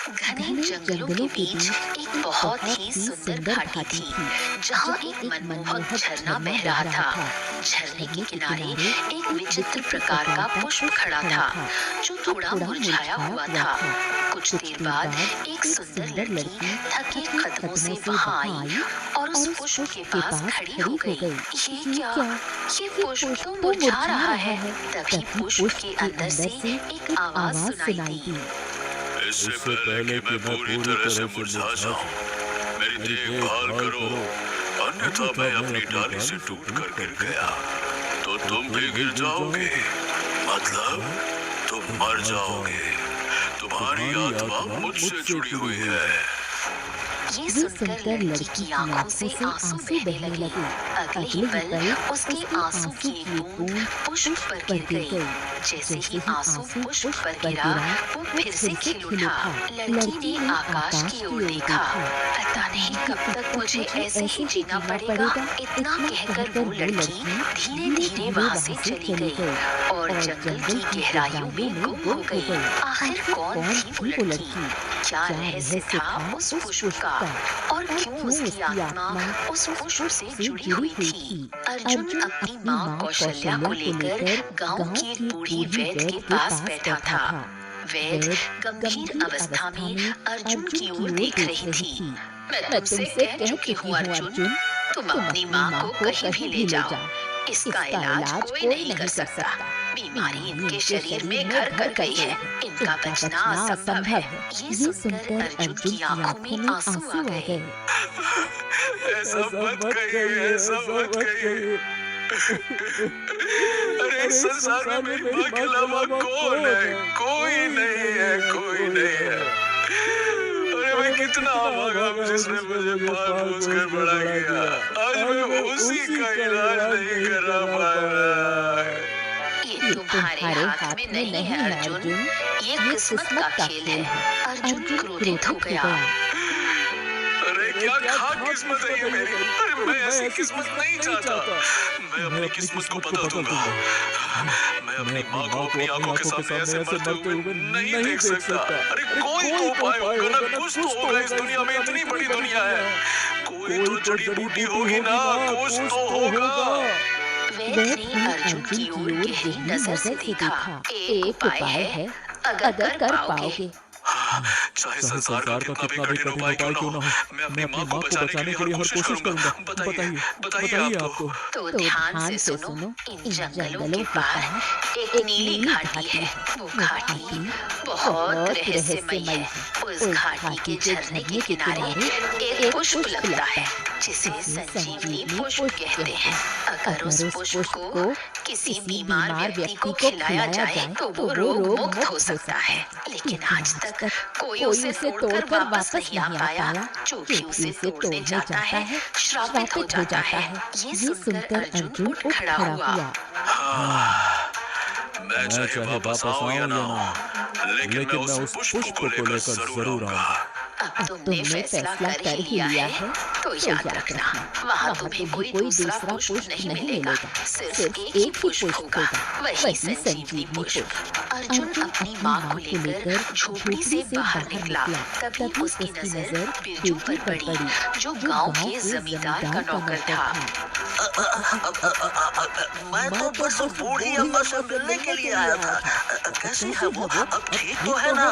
घने जंगलों के बीच एक बहुत ही सुंदर घाटी थी, जहाँ एक मनमोहक झरना बह रहा था। झरने के किनारे एक विचित्र प्रकार का पुष्प खड़ा था, जो थोड़ा मुरझाया हुआ था। कुछ देर बाद एक सुंदर लड़की थके कदमों से वहां आई और उस पुष्प के पास खड़ी हो गई। ये क्या? ये पुष्प तो मुरझा रहा है। तभी पुष्प के अंदर से एक आवाज सुनाई दी। इससे पहले कि मैं पूरी तरह से मुरझा जाऊं, मेरी देखभाल करो, अन्यथा मैं अपनी डाली से टूट कर गिर गया तो तुम भी गिर जाओगे, मतलब तुम मर जाओगे। तुम्हारी आत्मा मुझसे जुड़ी हुई है। ये सुनकर लड़की की आंखों से आंसू बहने लगे। अगले ही पल उसके आंसू की एक बूंद पुष्प पर गिर गई। जैसे ही आंसू पुष्प पर गिरा, वो फिर से खिल उठा। लड़की ने आकाश की ओर देखा। पता नहीं कब तक मुझे ऐसे ही जीना पड़ेगा। इतना कहकर वो लड़की धीरे धीरे वहाँ से चली गई और जंगल की गहराइयों में गुम हो गई। आखिर कौन थी वो लड़की? क्या रहस्य था उस पुष्प का और क्यों उसकी आत्मा उस पुष्प से जुड़ी हुई थी? अर्जुन अपनी माँ कौशल्या को लेकर गांव की एक बूढ़ी वैद्य के पास बैठा था। वैद्य गंभीर अवस्था में अर्जुन की ओर देख रही थी। मैं तुमसे कह चुकी हूँ अर्जुन, तुम अपनी माँ को कहीं भी ले जाओ। इसका इलाज कोई नहीं कर सकता। बीमारी इनके शरीर में घर कर गई है। इनका बचना असंभव है। ये सुनकर अर्जुन की आंखों में आंसू आ गए। ऐसा मत कहिए, ऐसा मत कहिए। अरे इस संसार में मेरी माँ के अलावा कौन है? कोई नहीं है, कोई नहीं है। अरे मैं कितना भागा जिसने मुझे पाल पोस कर बड़ा किया, आज मैं उसी का इलाज नहीं करा पा रहा। ये तुम्हारे हाथ में नहीं है अर्जुन, ये किस्मत का खेल है। अर्जुन क्रोधित हो गया। अरे क्या खाक किस्मत है ये मेरी। अरे मैं ऐसी किस्मत नहीं चाहता। मैं अपनी किस्मत को बदल दूंगा। मैं अपनी माँ को अपनी आंखों के सामने ऐसे मरते हुए नहीं देख सकता। अरे कोई तो उपाय होगा ना, कुछ तो होगा इस दुनिया में। इतनी बड़ी दुनिया है, कोई तो जड़ी बूटी होगी ना, कुछ तो होगा। वैद्य ने अर्जुन की ओर गहरी नजर से देखा। एक उपाय है, अगर कर पाओगे। चाहे संसार का कितना भी कठिन उपाय क्यों ना हो, मैं अपनी माँ को बचाने के लिए हर कोशिश करूंगा। बताइए, बताइए आप तो। तो ध्यान से सुनो। इन जंगलों के पार एक नीली घाटी है। वो घाटी बहुत रहस्यमयी है। उस घाटी के झरने के किनारे एक पुष्प लगता है, जिसे संजीवनी पुष्प कहते हैं। अगर उस पुष्प को किसी बीमार व्यक्ति को खिलाया जाए तो वो रोग मुक्त हो सकता है। लेकिन आज तक कोई उसे तोड़कर वापस नहीं आ पाया। जो भी उसे तोड़ने जाता है श्रापित हो जाता है। ये सुनकर अर्जुन उठ खड़ा हुआ। मैं चाहे वापस आऊं या ना आऊं, लेकिन मैं उस पुष्प को लेकर जरूर आऊंगा। अब तुमने फैसला कर ही लिया है तो याद रखना, वहाँ तुम्हें कोई दूसरा पुष्प नहीं मिलेगा। सिर्फ एक ही पुष्प होगा, वही संजीवनी पुष्प। अर्जुन अपनी माँ को लेकर झोपड़ी से बाहर निकला। तभी उसकी नजर बिरजू पर पड़ी, जो गांव के जमींदार का नौकर था। मैं तो बस बूढ़ी अम्मा से मिलने के लिए आया था। कैसी है वो? अब ठीक तो है ना?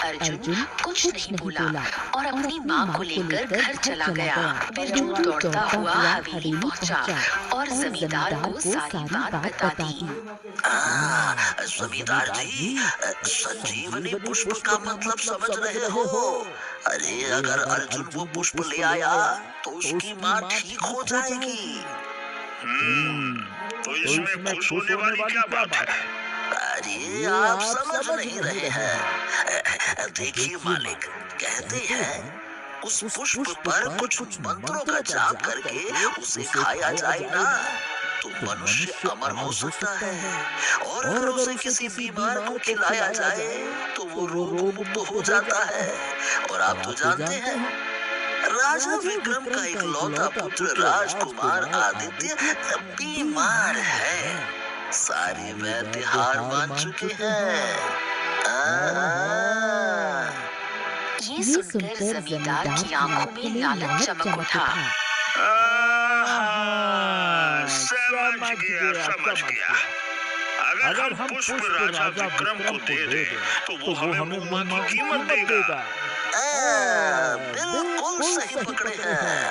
अर्जुन कुछ नहीं बोला और अपनी माँ को लेकर घर चला गया। बिरजू दौड़ता हुआ हवेली पहुंचा और जमींदार को सारी बात बता दी। जमींदार जी, संजीवनी पुष्प का मतलब समझ रहे हो? अरे अगर अर्जुन वो पुष्प ले आया तो उसकी माँ ठीक हो जाएगी। तो इसमें खुश होने वाली क्या बात है? अरे आप समझ नहीं रहे हैं। देखिए मालिक, कहते हैं उस पुष्प पर कुछ मंत्रों का जाप करके उसे खाया जाए ना तो मनुष्य अमर हो सकता है, और अगर उसे किसी बीमार को खिलाया जाए तो वो रोग मुक्त हो जाता है। और आप तो जानते हैं राजा विक्रम का इकलौता पुत्र राजकुमार आदित्य बीमार है। सारे वैद्य हार मान चुके हैं। ये सुनकर जमींदार की आंखों में लालच चमक उठा। समझ गया। अगर हम पुष्प राजा विक्रम को दे दें तो वो हमें मुम्मा की कीमत देगा। बिल्कुल सही पकड़े हैं।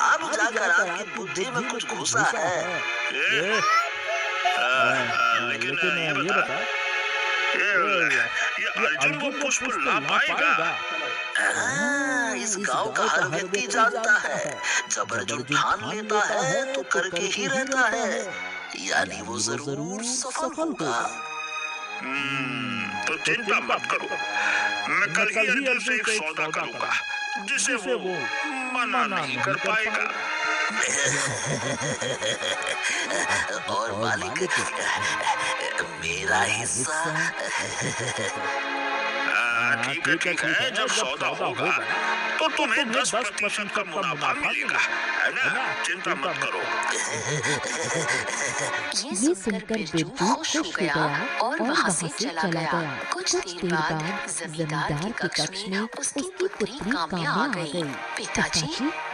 अब जाकर आपकी बुद्धि में कुछ घुसा है। लेकिन ये बता, ये अर्जुन वो पुष्प ला पाएगा? इस गांव का हर व्यक्ति जानता है, जब अर्जुन ठान लेता है तो करके ही रहता है, यानी वो जरूर सफल होगा। तो चिंता मत करो, मैं कल ही अर्जुन से एक सौदा करूंगा जिसे वो मना नहीं कर पाएगा। और मालिक, मेरा हिस्सा? ठीक है, जब सौदा होगा तो तुम्हें 10% का मुनाफा मिलेगा, है ना? चिंता मत करो। ये सुनकर बिरजू खुश हो गया और वहाँ से चला गया। कुछ देर बाद जमींदार के कक्ष में उसकी पुत्री काम्या आ गई। पिताजी,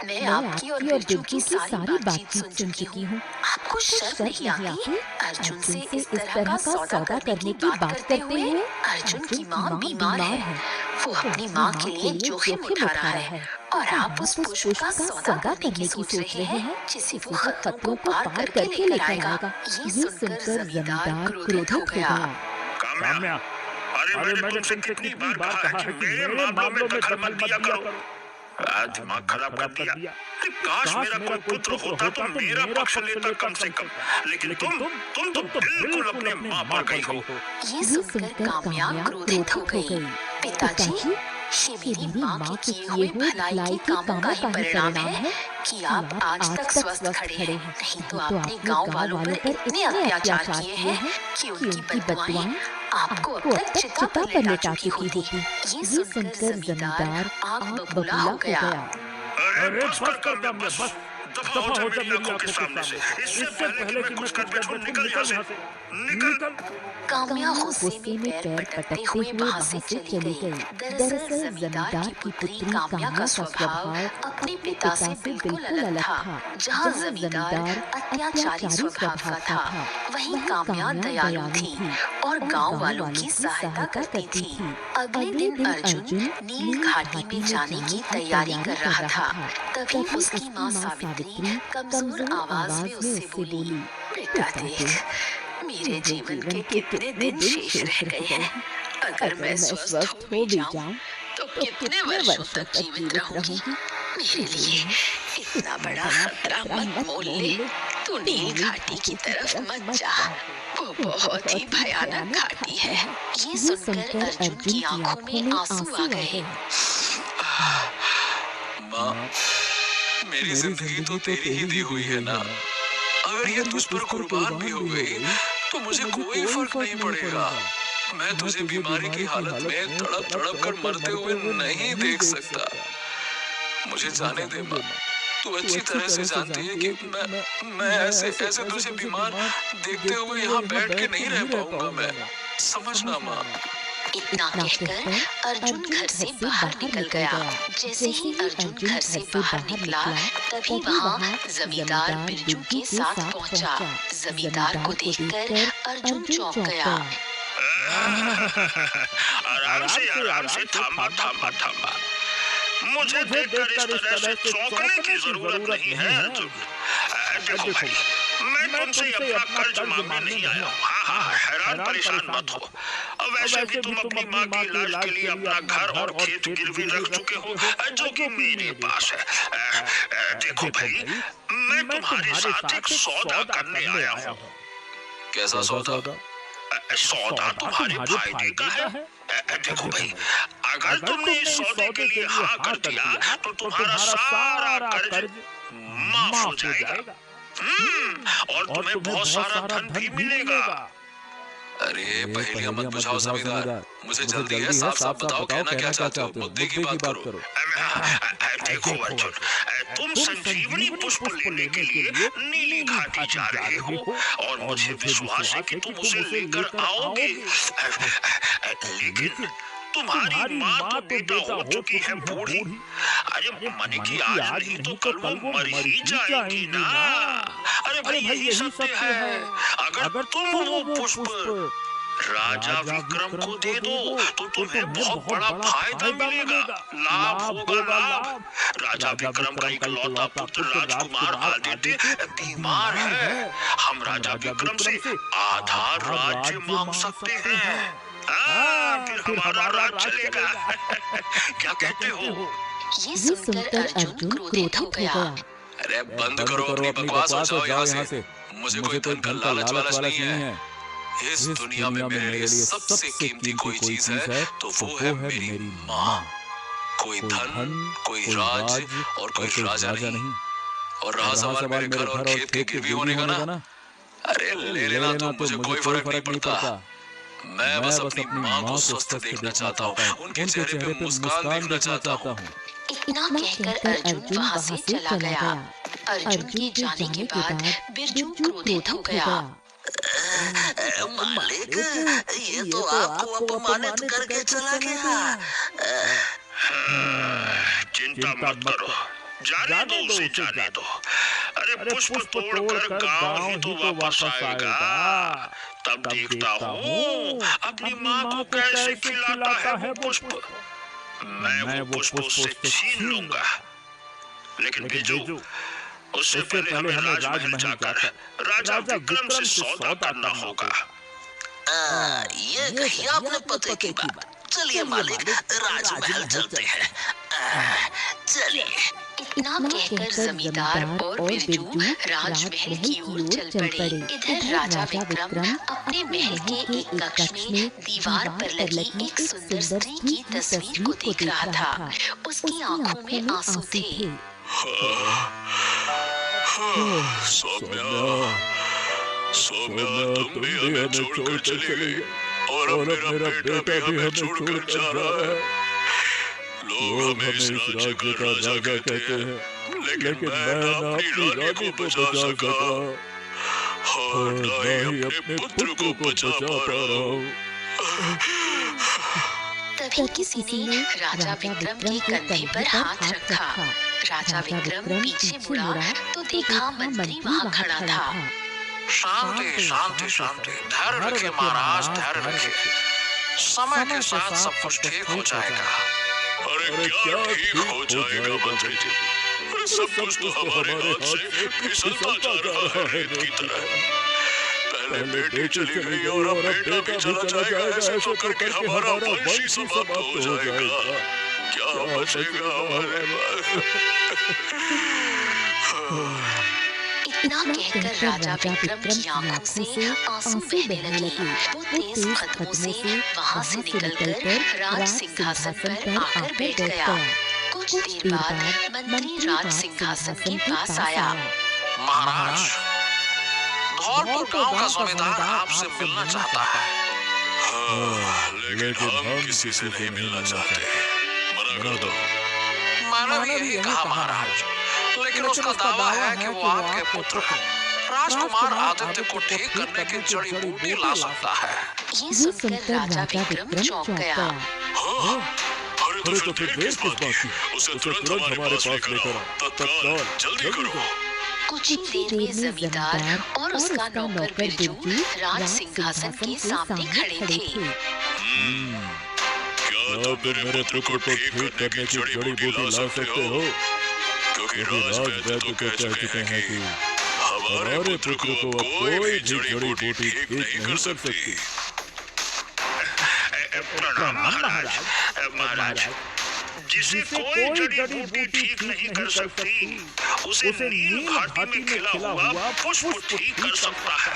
मैं आपकी और बिरजू की सारी बातचीत सुन चुकी हूँ। आपको शर्म नहीं आती अर्जुन से इस तरह का सौदा करने की बात करते हुए? अर्जुन की माँ बीमार है, वो अपनी माँ के लिए जोखिम उठा रहा है और आप उस पुष्प का सौदा करने की सोच रहे हैं जिसे वो खतरों को पार करके लेकर आएगा। ये सुनकर जमींदार क्रोधित हो गया। काम्या, अरे मैंने तुमसे कितनी बार कहा है कि मेरे मामलों में दखल मत दिया करो। दिमाग खराब कर दिया। काश मेरा कोई पुत्र होता तो मेरा पक्ष लेता कम से कम, लेकिन तुम तो बिल्कुल अपने माँ पर गई हो। ये सुनकर काम्या क्रोधित हो गई। पिताजी, ये मेरी माँ के किए हुए भलाई के कामों का ही परिणाम है कि आप आज तक स्वस्थ खड़े हैं। नहीं तो आपने गांव वालों पर इतने अत्याचार किए हैं कि उनकी बददुआएं आपको अब तक चिता पर लेटा चुकी होती। ये सुनकर जमींदार आग बबूला हो गया। अरे बस कर, बस दफा हो जा मेरी आंखों के सामने से। इससे पहले कि मैं कुछ कर बैठूं, निकल यहाँ से, निकल। काम्या गुस्से में पैर पटकते हुए वहाँ से चली गई। दरअसल जमींदार की पुत्री काम्या का स्वभाव अपने पिता से बिल्कुल अलग था। जहाँ जमींदार अत्याचारी स्वभाव का था, वहीं काम्या दयालु थी और गांव वालों की सहायता करती थी। अगले दिन अर्जुन नील घाटी में जाने की तैयारी कर रहा था। तभी उसकी माँ सावित्री कमजोर आवाज में उससे बोली, बेटा देख, मेरे जीवन के कितने दिन शेष रह गए हैं। अगर मैं स्वस्थ हो भी जाऊं तो कितने वर्षों तक जीवित रहूंगी। मेरे लिए इतना बड़ा खतरा मत मोल ले। तू नील घाटी की तरफ मत जा, वो बहुत ही भयानक घाटी है। ये सुनकर अर्जुन की आंखों में आंसू आ गए। माँ, मेरी जिंदगी तो तेरी ही दी हुई है ना। अगर ये तुझ पर कुर्बान भी हो गई तो मुझे कोई फर्क नहीं पड़ेगा। मैं तुझे बीमारी की हालत में तड़प तड़प कर मरते हुए नहीं देख सकता। मुझे जाने दे माँ, तू अच्छी तरह से जानती है कि मैं ऐसे तुझे बीमार देखते हुए यहाँ बैठ के नहीं रह पाऊंगा। मैं समझना माँ। इतना कहकर अर्जुन घर से बाहर निकल गया। जैसे ही अर्जुन घर से बाहर निकला, तभी वहाँ जमींदार बिरजू के साथ पहुँचा। जमींदार को देखकर अर्जुन चौंक गया। आराम से थामा। मुझे देखकर इस तरह से चौंकने की जरूरत नहीं है अर्जुन। देखो भाई, मैं तुमसे अपना कर्ज मांगने नहीं आया हूँ। हाँ, हैरान परेशान मत हो। वैसे भी तुम अपनी माँ के इलाज के लिए अपना घर और खेत गिरवी रख चुके हो, जो कि मेरे पास है। देखो भाई, मैं तुम्हारे साथ एक सौदा करने आया हूँ। कैसा सौदा? सौदा तुम्हारे फायदे का है। देखो भाई, अगर तुमने इस सौदे के लिए हाँ कर दिया तो तुम्हारा सारा कर्ज माफ हो जाएगा। और तुम्हें बहुत सारा धन भी मिलेगा। अरे पहेलियां मत बुझाओ जमींदार, मुझे जल्दी है, साफ साफ बताओ कहना क्या चाहते हो, मुद्दे की बात करो। देखो अर्जुन, तुम संजीवनी पुष्प लेने के लिए नीली घाटी जा रहे हो और मुझे विश्वास है कि तुम उसे लेकर आओगे। तुम्हारी माँ तो बेटा हो चुकी है बूढ़ी। अरे मन की आज नहीं तो कल वो मर ही जाएगी ना। अरे भाई यही सत्य है। अगर तुम वो पुष्प राजा विक्रम को दे दो तो तुम्हें बहुत बड़ा फायदा मिलेगा, लाभ होगा लाभ। राजा विक्रम का इकलौता पुत्र राजकुमार आदित्य बीमार है। हम राजा विक्रम से आधा राज्य मांग सकते हैं। फिर हमारा राज चलेगा। क्या कहते हो? ये सुनकर अर्जुन क्रोधित हो गया। अरे बंद करो अपनी बकवास और जाओ यहाँ से। मुझे कोई धन का लालच वालच नहीं है। इस दुनिया में मेरे लिए सबसे कीमती कोई चीज है तो वो है मेरी माँ। कोई धन, कोई राज और कोई राजा नहीं। और रहा सवाल मेरे घर और खेत के गिरवी होने का ना, अरे ले लेना तो मुझे कोई फर्क नहीं पड़ता। मैं बस अपनी माँ को स्वस्थ देखना चाहता हूँ, उनके चेहरे पे मुस्कान देखना चाहता हूँ। इतना कहकर अर्जुन वहाँ से चला गया। अर्जुन के जाने के बाद बिरजू क्रोधित हो गया। मालिक, ये तो आपको अपमानित करके चला गया। चिंता मत करो, जाने दो उसे, जाने दो। अरे पुष्प तोड़कर गांव ही तो वापस आएगा। तब देखता हूँ अपनी माँ को कैसे खिलाता है पुष्प। मैं वो पुष्प उससे छीन लूंगा। लेकिन बिरजू, उससे पहले हमें राजमहल जाकर राजा विक्रम से सौदा करना होगा। ये कही आपने पते की बात। चलिए मालिक, राजमहल चलते हैं। चलिए। इतना कहकर जमींदार और बिरजू राजमहल की ओर चल पड़े। इधर राजा विक्रम अपने महल के एक कक्ष में दीवार पर लगी एक सुंदर स्त्री की तस्वीर को देख रहा था। उसकी आंखों में आंसू थे। सौम्या, तुम भी हमें छोड़ चली गई और अब मेरा बेटा भी हमें छोड़कर जा रहा है। लोग हमें इस राज्य का राजा कहते हैं, लेकिन मैं ना अपनी रानी को बचा सका और ना ही अपने पुत्र को बचा पा रहा हूँ। तभी किसी ने राजा विक्रम के कंधे पर हाथ रखा। राजा विक्रम पीछे मुड़ा तो देखा मंत्री वहाँ खड़ा था। शांति शांति शांति, धैर्य रखिए महाराज, धैर्य रखिए। समय के साथ सब कुछ ठीक हो जाएगा। अरे क्या ठीक हो जाएगा मंत्री जी? सब कुछ तो हमारे हाथ से फिसलता जा रहा है रेत की तरह। पहले बेटी चली गई और अब बेटा भी चला जाएगा। ऐसे तो करके हमारा वंश ही समाप्त हो जाएगा। क्या बचेगा हमारे पास? इतना कहकर राजा विक्रम की आंखों से आंसू बहने लगे। वो तेज कदमों से वहाँ से निकलकर राज सिंहासन पर आकर बैठ गया। कुछ देर बाद मंत्री राज सिंहासन के पास आया। महाराज, धौलपुर गांव का जमींदार आपसे मिलना चाहता है। लेकिन हम किसी से नहीं मिलना चाहते, मना कर दो। मैंने भी यही कहा महाराज, लेकिन उसका दावा है कि वो आपके पुत्र राजकुमार आदित्य को ठीक करने की जड़ी बूटी ला सकता है। ये सुनकर राजा विक्रम चौंक गया। अरे तो फिर देर किस बात की? उसे तुरंत हमारे पास लेकर आओ, तत्काल, जल्दी करो। कुछ ही देर में जमींदार और उसका नौकर बिरजू राज सिंहासन के सामने खड़े थे। क्या तुम मेरे पुत्र को ठीक करने की जड़ी बूटी ला सकते हो? क्योंकि राजवैद्य तो कह चुके हैं कि हमारे पुत्र को कोई भी जड़ी बूटी ठीक नहीं कर सकती। प्रणाम महाराज। महाराज, जिसे कोई जड़ी बूटी ठीक नहीं कर सकती, उसे नील घाटी में खिला हुआ पुष्प ठीक कर सकता है।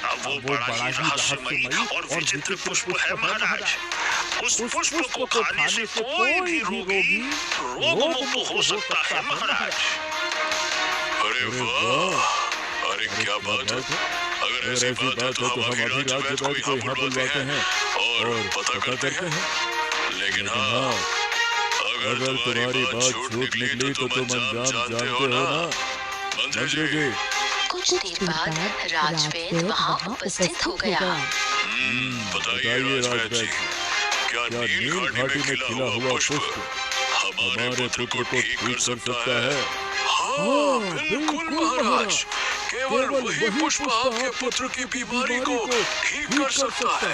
अब वो बड़ा ही रहस्यमयी और विचित्र पुष्प है महाराज। उस पुष्प को खाने से कोई भी रोगी रोग मुक्त हो सकता है महाराज। अरे वाह, अरे क्या बात है। अगर ऐसी बात है तो हम अभी राजवैद्य को यहाँ बुलवाते हैं और पता करते हैं। लेकिन हाँ, अगर तुम्हारी बात झूठ निकली तो तुम अंजाम जानते हो ना मंत्री जी। कुछ देर बाद राजवैद्य वहाँ उपस्थित हो गया। बताइए राजवैद्य जी, क्या नील घाटी में खिला हुआ पुष्प हमारे पुत्र को ठीक कर सकता है? हाँ, बिल्कुल महाराज। केवल वही पुष्प आपके पुत्र की बीमारी को ठीक कर सकता है।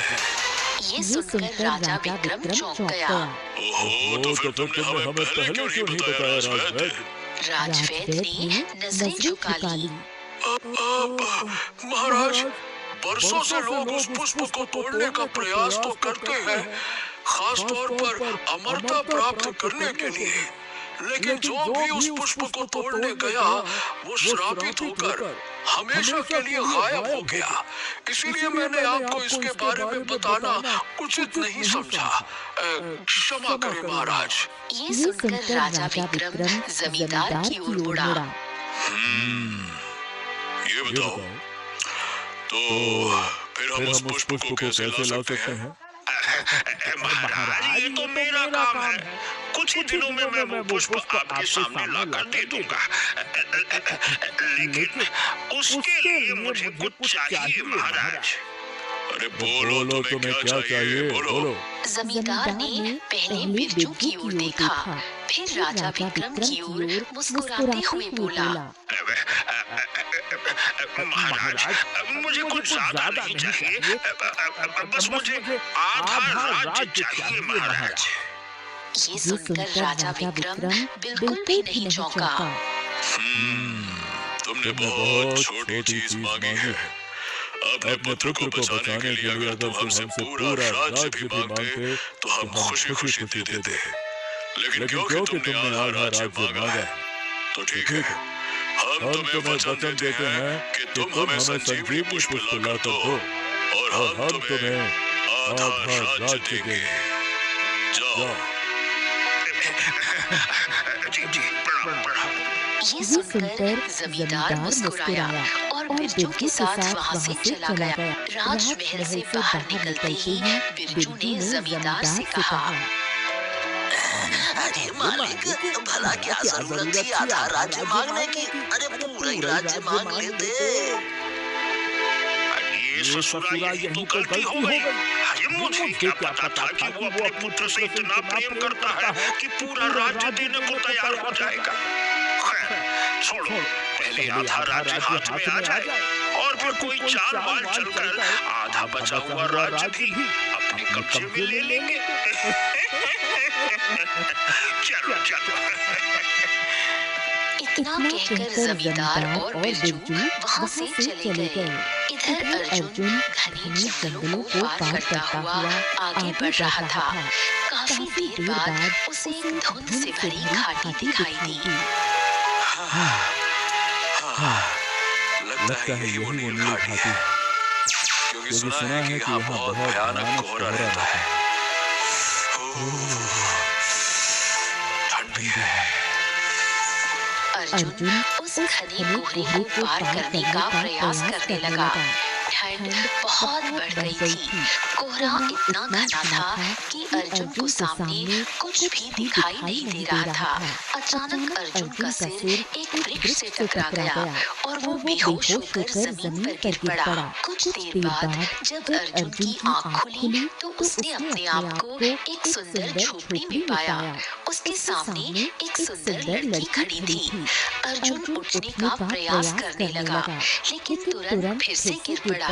ये सुनकर राजा विक्रम चौंक गया। ओहो, तो फिर तुमने हमें पहले क्यों नहीं बताया राजवैद्य? राजवैद्य ने नजरें झुका ली। महाराज, बरसों से लोग उस पुष्प को तोड़ने का प्रयास तो करते हैं, खास तौर पर अमरता प्राप्त करने के लिए, लेकिन जो भी उस पुष्प को तोड़ने गया वो श्रापित होकर हमेशा के लिए गायब हो गया। इसीलिए मैंने आपको इसके बारे में बताना उचित नहीं समझा। क्षमा करें महाराज। ये सुनकर राजा विक्रम जमींदार की ओर मुड़ा। ये बताओ, तो फिर हम उस पुष्प को कैसे ला सकते हैं? महाराज, ये तो मेरा काम है। कुछ ही दिनों में मैं वो पुष्प आपके सामने लाकर दे दूंगा, लेकिन उसके लिए मुझे कुछ चाहिए महाराज। अरे बोलो, तुम्हें क्या चाहिए? बोलो। जमींदार ने पहले बिरजू की ओर देखा, फिर राजा विक्रम की ओर मुस्कुराते हुए बोला, महाराज, मुझे कुछ ज्यादा नहीं चाहिए, बस मुझे आधा राज्य चाहिए महाराज। ये सुनकर राजा विक्रम बिल्कुल भी नहीं चौंका। तुमने बहुत छोटी चीज मांगी है। अपने पुत्र को बचाने के लिए अगर तुम हमसे पूरा राज्य भी मांगते तो हम खुशी खुशी दे देते। लेकिन क्योंकि तुमने आधा राज्य मांगा है, तो ठीक है, हम तुम्हें वचन देते हैं कि तुम हमें संजीवनी पुष्प ला दो और हम तुम्हें आधा राज्य देंगे। जाओ। जी, प्रणाम। ये सुनकर जमींदार मुस्कुराया और बिरजू के साथ वहाँ से चला गया। राजमहल से बाहर निकलते ही बिरजू ने जमींदार से कहा, अरे मालिक, भला क्या जरूरत थी आधा राज्य मांगने की? अरे पूरा ही राज्य मांग लेते। ये ससुरा यही तो गलती हो गई। अरे मुझे क्या पता था कि वो अपने पुत्र से इतना प्रेम करता है कि पूरा राज्य देने को तैयार हो जाएगा। खैर, छोड़ो, पहले आधा राज्य हाथ में आ जाए और फिर कोई चाल बाल चलकर आधा बचा हुआ राज्य भी अपने कब्जे में ले लेंगे। चलो चलो। इतना कहकर जमींदार और बिरजू वहाँ से चले गए। इधर अर्जुन घने जंगलों को पार करता हुआ आगे बढ़ रहा था। काफी देर बाद उसे एक धुंध से भरी घाटी दिखाई दी। लगता है यही वो नील घाटी है, क्योंकि सुना है कि यहाँ बहुत भयानक कोहरा रहता है। ठंड भी है। अर्जुन उस घने कोहरे को पार करने का प्रयास करने लगा। ठंड बहुत बढ़ गई थी। कोहरा इतना घना था कि अर्जुन को सामने कुछ भी दिखाई नहीं दे रहा था। अचानक अर्जुन का सिर एक वृक्ष से टकरा गया और वो बेहोश होकर जमीन पर गिर पड़ा। कुछ देर बाद जब अर्जुन की आंख खुली तो उसने अपने आप को एक सुंदर झोपड़ी में पाया। उसके सामने एक सुंदर लड़की खड़ी थी। अर्जुन उठने का प्रयास करने लगा, लेकिन तुरंत फिर से गिर पड़ा।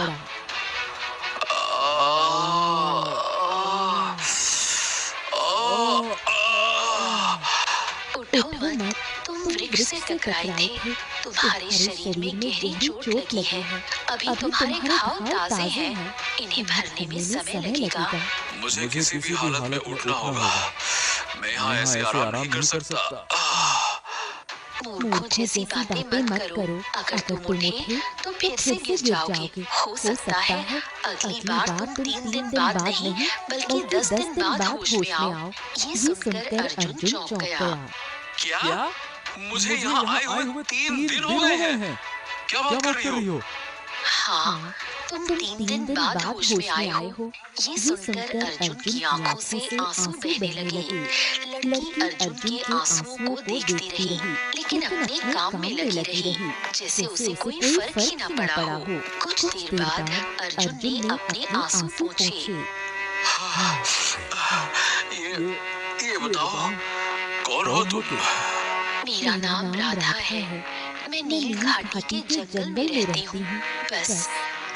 उठो मत, तुम वृक्ष से टकराए थे। तुम्हारे शरीर में गहरी चोट लगी है। अभी तुम्हारे घाव ताजे हैं। इन्हें भरने में समय लगेगा। मुझे किसी भी हालत में उठना होगा। मैं यहाँ ऐसे आराम नहीं कर सकता। मूर्खों जैसी बातें मत करो। अगर तुम उठे तो फिर से गिर जाओगे। हो सकता है अगली बार तुम 3 दिन बाद नहीं बल्कि 10 दिन बाद होश में आओ। ये सुनकर अर्जुन चौंक गया। क्या? मुझे यहाँ आए हुए 3 दिन हो गए हैं। क्या बात कर रही हो? हाँ, तुम 3 दिन बाद होश में आए हो। ये सुनकर अर्जुन की आंखों से आंसू बहने लगे। लड़की अर्जुन के आंसुओं को देखती रही, लेकिन अपने काम में लगी रही, जैसे उसे कोई फर्क ही न पड़ा हो। कुछ देर बाद अर्जुन ने अपने आंसू पोंछे। कौन हो तुम? मेरा नाम राधा है। मैं नील घाटी के जंगल में रहती हूँ। बस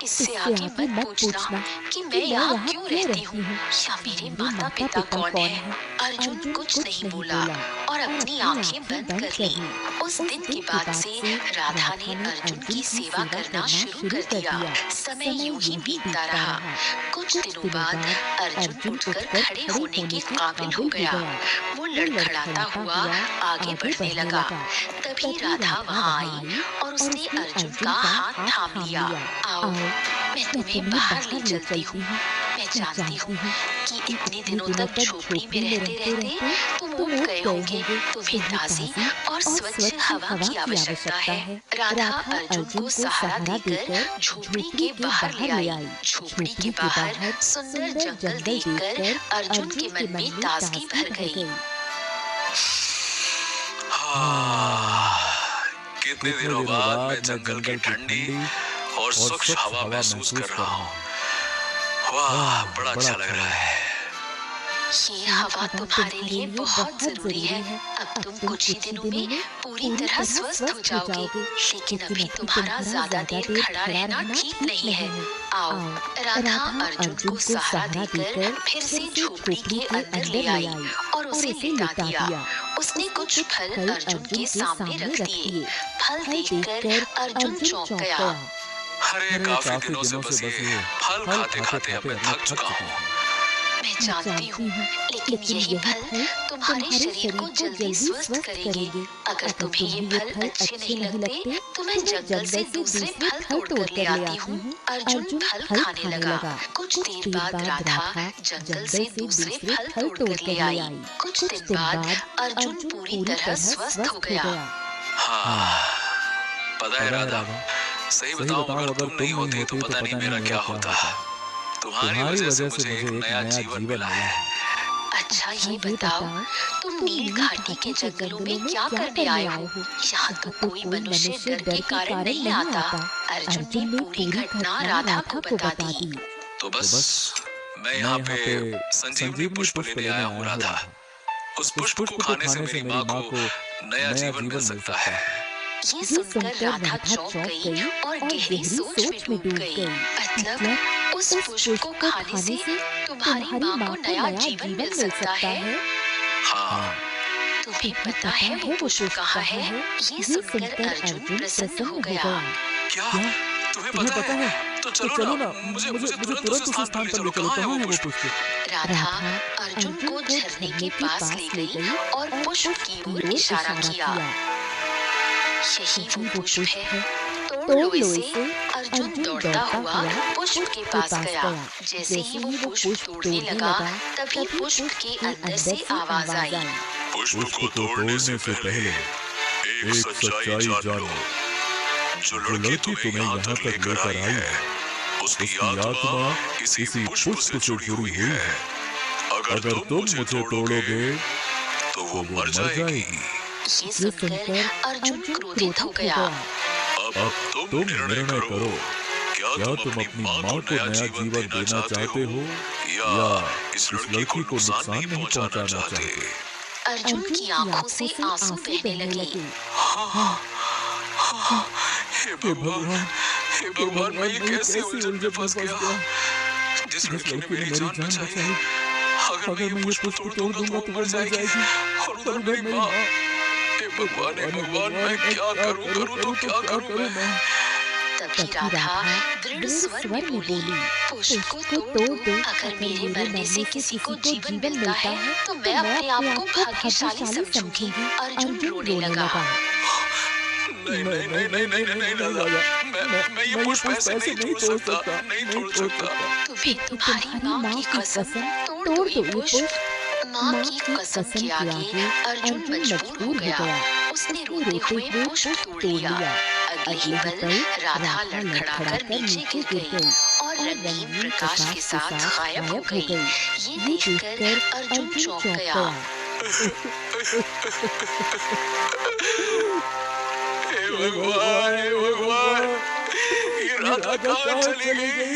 इससे आगे मत पूछना कि मैं यहाँ क्यों रहती हूँ या मेरे माता पिता कौन है। अर्जुन कुछ नहीं बोला और अपनी आंखें बंद कर ली। उस दिन के बाद से राधा ने अर्जुन की सेवा करना शुरू कर दिया। समय यूं ही बीतता रहा। कुछ दिनों बाद अर्जुन उठकर खड़े होने के काबिल हो गया। वो लड़खड़ाता हुआ आगे बढ़ने लगा। तभी राधा वहाँ आई और उसने अर्जुन का हाथ थाम लिया। आओ, मैं तुम्हें बाहर ले चलती हूँ। मैं जानती हूँ कि इतने दिनों तक झोपड़ी में रहते रहते तुम ऊब गए होंगे। तुम्हें ताज़ी और स्वच्छ हवा की आवश्यकता है। राधा अर्जुन को सहारा देकर झोपड़ी के बाहर ले आई। झोपड़ी के बाहर सुंदर जंगल देखकर अर्जुन के मन में ताजगी भर गई। कितने दिनों बाद मैं जंगल की ठंडी और स्वच्छ हवा महसूस कर रहा हूँ। वाह, बड़ा अच्छा लग रहा है। ये हवा तुम्हारे लिए बहुत जरूरी है। अब तुम कुछ ही दिनों में पूरी तरह स्वस्थ हो जाओगे, लेकिन अभी तुम्हारा ज्यादा देर खड़ा रहना ठीक नहीं है। आओ। राधा अर्जुन को सहारा देकर फिर से झोपड़ी के अंदर ले आई और उसे लिटा दिया। उसने कुछ फल अर्जुन के सामने रख दिए। फल देखकर अर्जुन चौंक गया। अरे, काफी दिनों से बस ये फल खाते खाते अब मैं थक चुका हूँ। मैं जानती हूँ, लेकिन यही फल तुम्हारे शरीर को जल्दी स्वस्थ करेंगे। अगर तुम्हें ये फल अच्छे नहीं लगते तो मैं जंगल से दूसरे फल तोड़ कर ले आती हूँ। अर्जुन फल खाने लगा। कुछ देर बाद राधा जंगल से दूसरे फल तोड़ कर ले आई। कुछ दिन बाद अर्जुन पूरी तरह स्वस्थ हो गया। हाँ, पता है राधा, सही बताऊं, अगर तुम नहीं होती तो पता नहीं मेरा क्या होता। तुम्हारी वजह से मुझे एक नया जीवन मिला है। अच्छा, ये बताओ, तुम नील घाटी के जंगलों में क्या करने आए हो? यहाँ तो कोई मनुष्य डर के कारण नहीं आता। अर्जुन ने पूरी घटना राधा को बता दी। तो बस मैं यहाँ पे संजीवनी पुष्प लेने आया हूँ राधा। उस पुष्प को खाने से मेरी माँ को नया जीवन मिल सकता है। ये सुनकर राधा चौंक गई और गहरी सोच में डूब गई। मतलब उस पुष्प को खाने से तुम्हारी माँ को नया जीवन मिल सकता है? हाँ। तुम्हें पता है वो पुष्प कहाँ है? ये सुनकर अर्जुन प्रसन्न हो गया। क्या तुम्हें पता है? तो चलो ना, मुझे तुरंत उस स्थान पर ले चलो। कहाँ है वो पुष्प? राधा अर्जुन को झरने के पास ले गई और पुष्प की ओर इशारा किया। यही वो पुष्प है, तोड़ लो इसे। अर्जुन दौड़ता हुआ पुष्प के पास गया। जैसे ही वो पुष्प तोड़ने लगा, तभी पुष्प के अंदर से आवाज आई। पुष्प को तोड़ने से पहले एक सच्चाई जान लो। जो लड़की तुम्हें यहाँ तक लेकर आई है, उसकी आत्मा इसी पुष्प से जुड़ी हुई है। अगर तुम मुझे तोड़ोगे तो वो मर जाएगी। ये सुनकर अर्जुन क्रोधित हो गया। अब तुम निर्णय करो, क्या तुम अपनी माँ को नया जीवन देना चाहते हो या इस लड़की को नुकसान नहीं पहुँचाना चाहते? अर्जुन की आंखों से आंसू बहने लगे। हे भगवान, मैं ये कैसे उलझन में फंस गया? जिस लड़की ने मेरी जान बचाई, अगर मैं ये पुष्प तोड़ दूंगा तो मर जाएगी। और उधर मेरी माँ। हे भगवान, मैं क्या करूं मैं? तभी राधा दृढ़ स्वर में बोली, पुष्प को तोड़ दो। अगर मेरे मरने से किसी को जीवन मिलता है तो मैं अपने आप को भाग्यशाली समझूंगी। अर्जुन रोने लगा। नहीं राधा, मैं ये पुष्प ऐसे नहीं तोड़ सकता। तुम्हें तुम्हारी माँ की कसम, तोड़ दो ये पुष्प। माँ की कसम के आगे अर्जुन मजबूर हो गया। उसने रोते हुए पुष्प तोड़ लिया। अगले ही पल राधा लड़खड़ाकर नीचे गिर गई और रंगीन प्रकाश के साथ गायब हो गई। ये देखकर अर्जुन चौंक गया। हे भगवान, ये राधा कहाँ चली गई?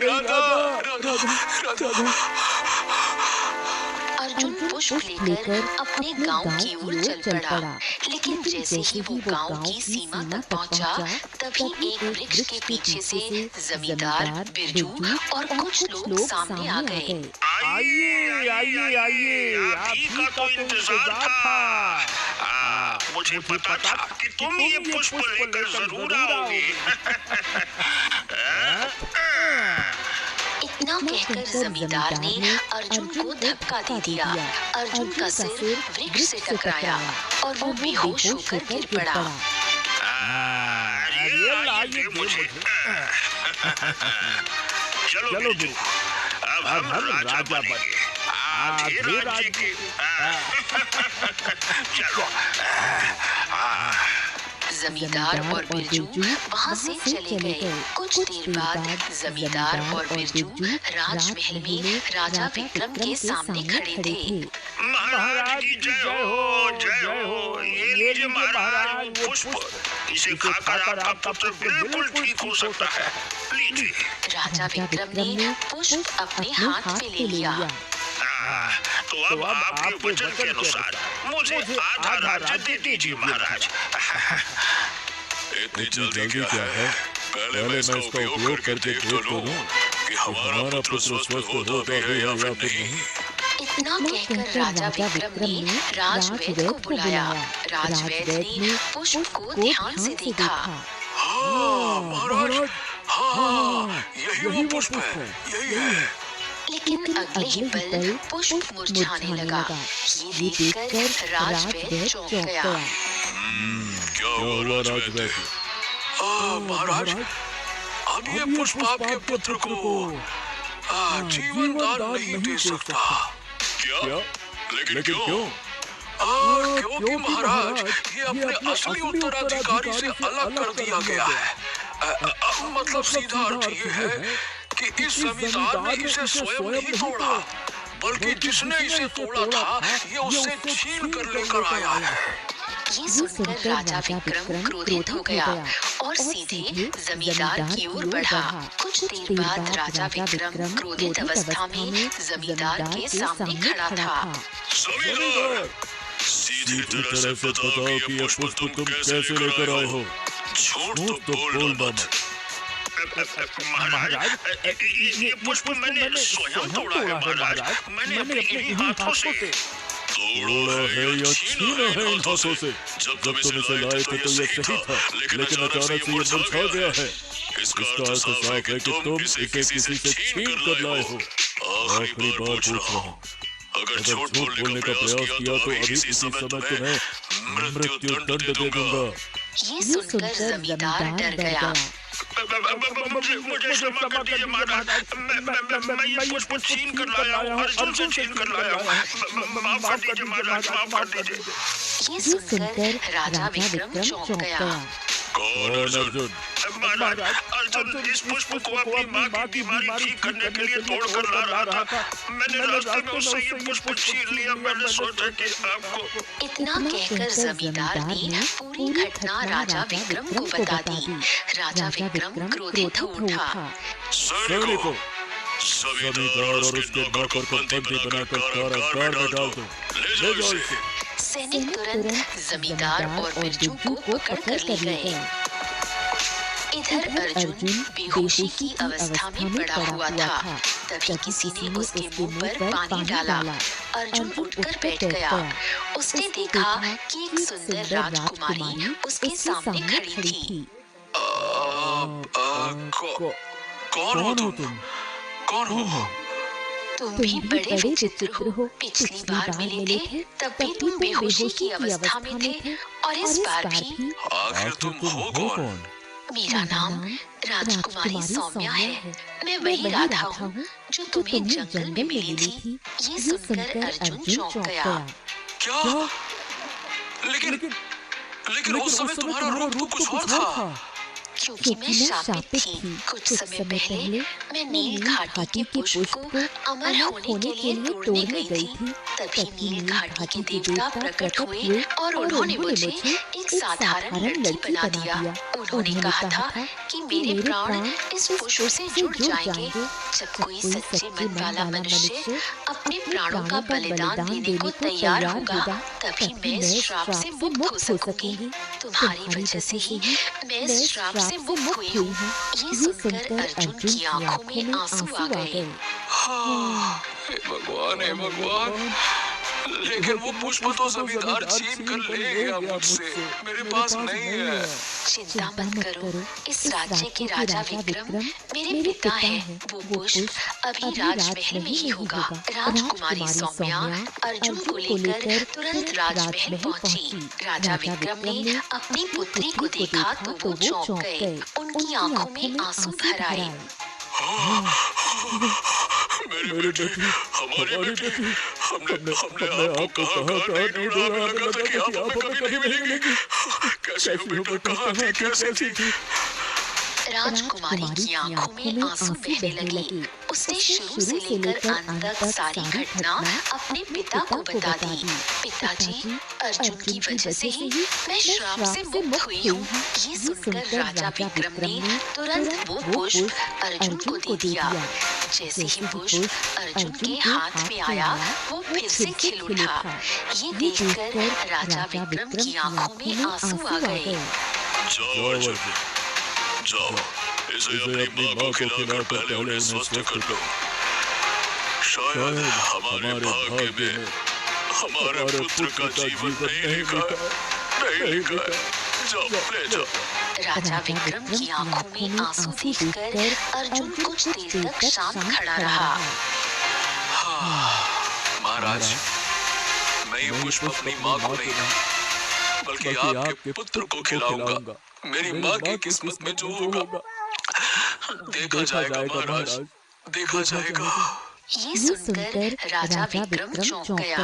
राधा। अर्जुन पुष्प लेकर अपने गांव की ओर चल पड़ा। लेकिन जैसे ही वो गांव की सीमा तक पहुंचा, तभी एक वृक्ष के पीछे से जमींदार बिरजू और कुछ लोग सामने आ गए। आइए आइए आइए, आप ही का तो इंतजार था। मुझे पता था कि तुम ये पुष्प लेकर जरूर आओगे। इतना कहकर जमींदार ने अर्जुन को धक्का दे दिया। अर्जुन का सिर वृक्ष से टकराया और वो बेहोश होकर गिर पड़ा। लाइए मुझे। चलो बिरजू, अब हम राजा बनेंगे। आधे राज्य के। चलो। जमींदार और बिरजू वहाँ से चले गए। कुछ देर बाद जमींदार और बिरजू राजमहल में राजा विक्रम के सामने खड़े थे। महाराज की जय हो, जय हो। ये लीजिए महाराज वो पुष्प, इसे खाकर आपका पुत्र बिल्कुल ठीक हो सकता है। लीजिए। राजा विक्रम ने पुष्प अपने हाथ में ले लिया। तो अब आपके वचन के अनुसार मुझे आधा राज्य दे दीजिए महाराज। इतनी जल्दी क्या है? पहले मैं इसका उपयोग करके देख तो लूं कि हमारा पुत्र स्वस्थ होता है या फिर नहीं। इतना कहकर राजा विक्रम ने राजवैद्य को बुलाया। राजवैद्य ने पुष्प को ध्यान से देखा। हाँ महाराज, हाँ यही वो पुष्प है, यही है। लेकिन अगले ही पल पुष्प मुरझाने लगा। ये देखकर राजवैद्य चौंक गया। क्या हुआ राजवैद्य? महाराज, अब ये पुष्प आपके पुत्र को जीवन दान नहीं दे सकता। क्या? लेकिन क्यों? क्योंकि महाराज ये अपने असली उत्तराधिकारी से अलग कर दिया गया है। मतलब सीधा अर्थ ये है कि इस जमींदार ने इसे स्वयं नहीं तोड़ा, बल्कि जिसने इसे तोड़ा था ये उससे छीन कर लेकर आया है। ये सुनकर राजा विक्रम क्रोधित हो गया और सीधे जमींदार की ओर बढ़ा। कुछ देर बाद राजा विक्रम क्रोधित अवस्था में जमींदार के सामने खड़ा था। जमींदार, सीधी तरह से बताओ कि ये पुष्प तुम कैसे लेकर आए हो? झूठ तो बोल मत। महाराज, ये पुष्प मैंने स्वयं तोड़ा है महाराज। मैंने अपने इन्हीं हाथों से तोड़ा है या छीना है इन हाथों से? जब तुम इसे लाए थे तो ये सही था, लेकिन अचानक से ये मुरझा गया है। इसका अर्थ साफ है कि तुम इसे किसी से छीन कर लाए हो। आखिरी बार पूछ रहा हूँ, अगर झूठ बोलने का प्रयास किया तो अभी इसी समय तुम्हें मृत्यु दंड दे दूंगा। ये सुनकर जमींदार डर गया। मुझे क्षमा कर दीजिए महाराज। मैं ये पुष्प छीन कर लाया हूँ, अर्जुन से छीन कर लाया हूँ। माफ कर दीजिए महाराज, माफ कर दीजिए। ये सुनकर राजा विक्रम चौंक गया। कौन अर्जुन? महाराज, अर्जुन इस पुष्प को अपनी माँ की बीमारी ठीक करने के लिए तोड़ कर ला रहा था। मैंने रास्ते में उससे ये पुष्प छीन लिया। मैंने सोचा कि आपको। इतना कहकर जमींदार ने पूरी घटना राजा विक्रम को बता दी। राजा विक्रम क्रोधित हो उठा। सैनिकों, जमींदार और उसके नौकर को बंदी बनाकर कारागार में डाल दो। ले जाओ इसे। सैनिक तुरंत जमींदार और बिरजू को पकड़ कर ले गए। इधर अर्जुन बेहोशी की अवस्था में पड़ा हुआ था। तभी किसी ने उसके मुंह पर पानी डाला। अर्जुन उठकर बैठ गया। उसने देखा कि एक सुंदर राजकुमारी उसके सामने खड़ी थी। कौन हो तुम? कौन हो? तुम भी बड़े विचित्र हो। पिछली बार मिले थे तब भी तुम बेहोशी की अवस्था में थे और इस बार भी। आखिर तुम हो कौन? मेरा नाम राजकुमारी सौम्या है। मैं वही राधा हूँ जो तुम्हें जंगल में मिली थी। ये सुनकर अर्जुन चौंक गया। क्या? लेकिन उस समय तुम्हारा रूप तो कुछ और था। क्योंकि मैं शापित थी। कुछ समय पहले मैं नील घाटी के पुष्प को अमर होने के लिए तोड़ने गई थी। तभी नील घाटी के देवता प्रकट हुए और उन्होंने मुझे एक साधारण लड़की बना दिया। उन्होंने कहा था कि मेरे प्राण इस पुष्प से जुड़ जाएंगे जब कोई सच्चे मन वाला मनुष्य अपने प्राणों का बलिदान देने को तैयार होगा, तभी मैं इस श्राप से मुक्त हो सकूंगी। तुम्हारी वजह से ही मैं इस श्राप से मुक्त हुई हूँ। ये सुनकर अर्जुन की आंखों में आंसू आ गए। हे भगवान, लेकिन वो पुष्प तो जमींदार छीन कर ले गया मुझसे, मेरे पास नहीं है। चिंता मत करो, इस राज्य के राजा विक्रम मेरे पिता हैं। वो पुष्प अभी राजमहल में ही होगा। राजकुमारी सौम्या अर्जुन को लेकर तुरंत राजमहल पहुंची। राजा विक्रम ने अपनी पुत्री को देखा तो वो चौंक गए। उनकी आंखों में आंसू भर आए। मेरे बेटे, हमारे बेटे, हमने आपको कहा नहीं ढूंढा, हमें लगा था कि आप हमें कभी नहीं मिलेंगे। कैसे हो बेटा, कहाँ थी, कैसे थी? राजकुमारी की आंखों में आंसू बहने लगे। उसने शुरू से लेकर अंत तक सारी घटना अपने पिता को बता दी। पिताजी, अर्जुन की वजह से ही मैं श्राप से मुक्त हुई हूँ। ये सुनकर राजा विक्रम ने तुरंत वो पुष्प अर्जुन को दे दिया। जैसे ही पुष्प अर्जुन के हाथ में आया, वो फिर से खिल उठा। ये देखकर राजा विक्रम की आंखों में आंसू आ गए। जाओ, इसे अपनी माँ को खिलाकर पहले उन्हें स्वस्थ कर लो। शायद हमारे भाग्य में हमारे पुत्र का जीवन नहीं लिखा है। जाओ, ले जाओ। राजा विक्रम की आंखों में आंसू देखकर अर्जुन कुछ देर तक शांत खड़ा रहा। महाराज, मैं ये पुष्प अपनी माँ को नहीं, बल्कि आपके पुत्र को खिलाऊंगा। मेरी माँ की किस्मत में जो होगा देखा जाएगा महाराज, देखा जाएगा। ये सुनकर राजा विक्रम चौंक गया।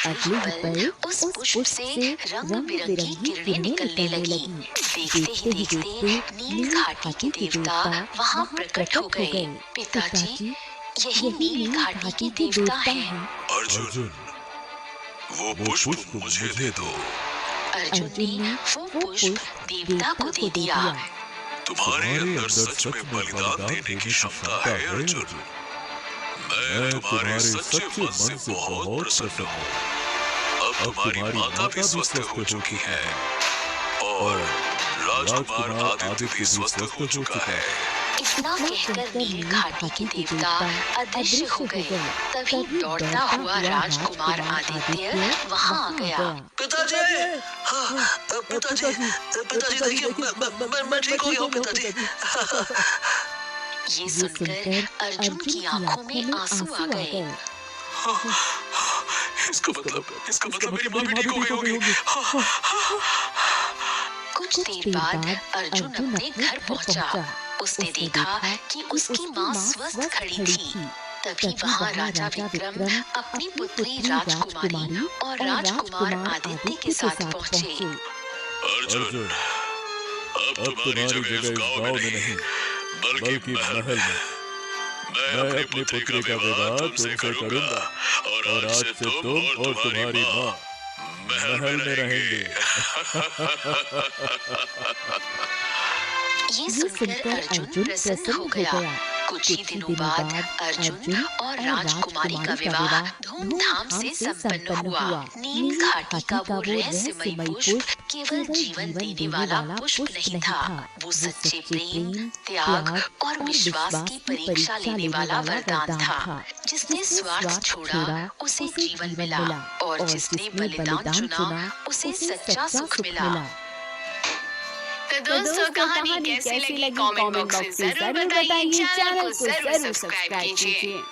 अगले पल उस पुष्प से रंग बिरंगी किरणें निकलने लगी। देखते ही देखते नील घाटी के देवता वहाँ प्रकट हो गए। पिताजी, यही नील घाटी के देवता हैं। अर्जुन, वो पुष्प मुझे दे दो। अर्जुन ने वो पुष्प देवता को दे दिया। तुम्हारे अंदर सच में बलिदान देने की क्षमता है अर्जुन। मैं तुम्हारे सच्चे मन से बहुत प्रसन्न हूँ। अब तुम्हारी माता भी स्वस्थ हो चुकी है और राजकुमार आदित्य भी स्वस्थ हो चुका है। इतना कहकर नील घाटी के देवता अदृश्य हो गए। तभी दौड़ता हुआ राजकुमार आदित्य वहाँ आ गया। पिताजी, पिताजी देखिए, मैं ठीक हो गया हूँ पिताजी। ये सुनकर अर्जुन की आंखों में आंसू आ गए। इसका मतलब मेरी माँ भी ठीक हो गई होगी। कुछ देर बाद अर्जुन अपने घर पहुंचा। उसने देखा कि उसकी माँ स्वस्थ खड़ी थी। तभी वहाँ राजा विक्रम अपनी पुत्री राजकुमारी और राजकुमार आदित्य के साथ पहुँचे। अर्जुन, अब तुम्हारी जगह इस गांव में नहीं, बल्कि महल में। मैं अपनी पुत्री का विवाह तुमसे करूंगा और आज से तुम और तुम्हारी माँ महल में रहेंगे। ये सुनकर अर्जुन प्रसन्न हो गया। कुछ ही दिनों बाद अर्जुन और राजकुमारी का विवाह धूमधाम से संपन्न हुआ। नील घाटी का वो रहस्यमय पुष्प केवल जीवन देने वाला पुष्प नहीं था, वो सच्चे प्रेम, त्याग और विश्वास की परीक्षा लेने वाला वरदान था। जिसने स्वार्थ छोड़ा उसे जीवन मिला और जिसने बलिदान चुना उसे सच्चा सुख मिला। तो दोस्तों कहानी कैसी लगी कमेंट बॉक्स में जरूर बताइए। चैनल को जरूर सब्सक्राइब कीजिए।